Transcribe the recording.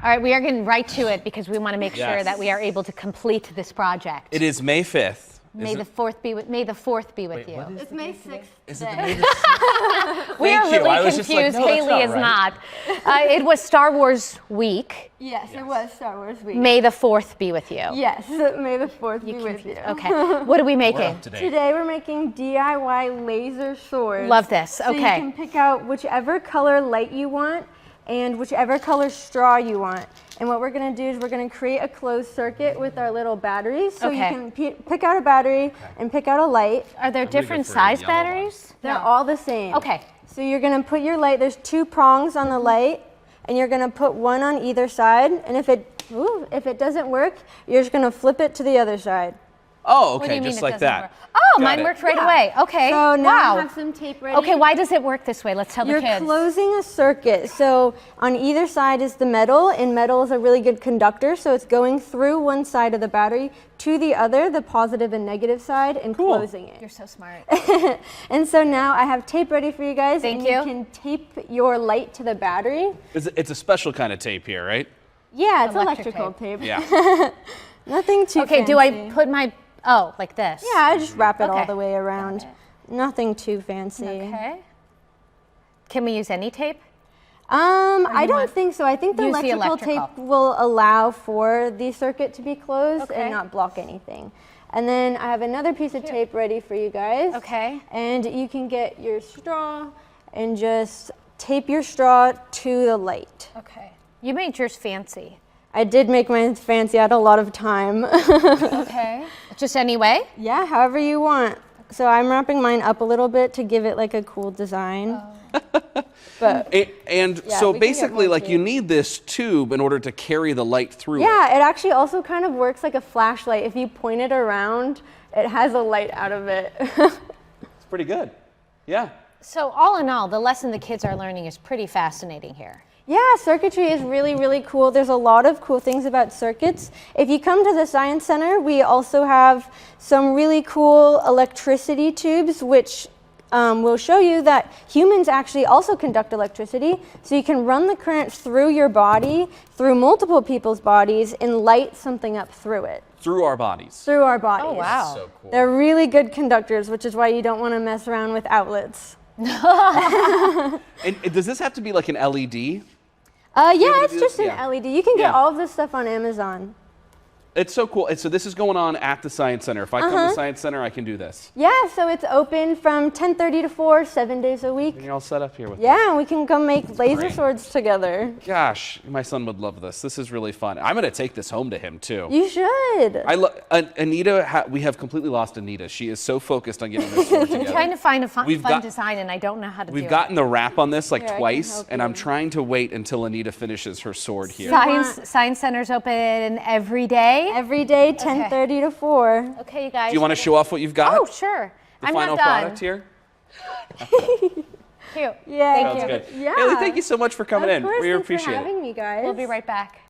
All right, we are getting right to it because we want to make sure that we are able to complete this project. It is May 5th. May the 4th be with you. It's May 6th. Is it May the 6th? We are really confused. Haley is not. It was Star Wars week. Yes, it was Star Wars week. May the 4th be with you. Yes, May the 4th be with you. Okay. What are we making? Today we're making DIY laser swords. Love this. Okay. So you can pick out whichever color light you want and whichever color straw you want. And what we're going to do is we're going to create a closed circuit with our little batteries. So you can pick out a battery and pick out a light. Are there different size batteries? They're all the same. Okay. So you're going to put your light, there's 2 prongs on the light, and you're going to put one on either side. And if it doesn't work, you're just going to flip it to the other side. Oh, What do okay, you mean just it like doesn't that. work? Oh, Got mine it. worked right away. Okay. So now wow. I have some tape ready. Okay, why does it work this way? Let's tell the You're kids. closing a circuit. So on either side is the metal, and metal is a really good conductor. So it's going through one side of the battery to the other, the positive and negative side, and closing it. You're so smart. And so now I have tape ready for you guys. Thank and you. You can tape your light to the battery. It's a special kind of tape here, right? Yeah, it's Electric electrical tape. Yeah. Nothing too Okay, fancy. do I put my, like this? Yeah, I just wrap it all Okay. the way around. Nothing too fancy. Okay. Can we use any tape? I don't think so. I think the Use the electrical electrical. tape will allow for the circuit to be closed Okay. and not block anything. And then I have another piece of tape ready for you guys. Okay. And you can get your straw and just tape your straw to the light. Okay. You made yours fancy. I did make mine fancy. I had a lot of time. Okay. Just any way? Yeah, however you want. So I'm wrapping mine up a little bit to give it like a cool design. But And Yeah, so we can get basically, more like, you tape. need this tube in order to carry the light through it. yeah, it actually also kind of works like a flashlight. If you point it around, it has a light out of it. It's pretty good. Yeah. So all in all, the lesson the kids are learning is pretty fascinating here. Yeah, circuitry is really, really cool. There's a lot of cool things about circuits. If you come to the Science Center, we also have some really cool electricity tubes, which will show you that humans actually also conduct electricity. So you can run the current through your body, through multiple people's bodies, and light something up through it. Through our bodies. Through our bodies. Oh, wow. So cool. They're really good conductors, which is why you don't want to mess around with outlets. And does this have to be like an LED? Yeah, to it's do just this? an Yeah. LED. You can get Yeah. all of this stuff on Amazon. It's so cool. And so this is going on at the Science Center. If I come to the Science Center, I can do this. Yeah, so it's open from 10:30 to 4, 7 days a week. And you're all set up here with me. Yeah, we can come make laser great. swords together. Gosh, my son would love this. This is really fun. I'm going to take this home to him, too. You should. Anita, we have completely lost Anita. She is so focused on getting this sword together. I'm trying to find a fun We've got- design, and I don't know how to do it. We've gotten the wrap on this like Here, I can twice, help and you. I'm trying to wait until Anita finishes her sword here. Science Center's open every day. Every day, 10:30 to 4. Okay, you guys. Do you want to show off what you've got? Oh, sure. The I'm final not done. product here? Cute. Yeah. Thank Sounds you. good. Yeah. Haley, thank you so much for coming Of in. course, We thanks appreciate for it. having me, guys. We'll be right back.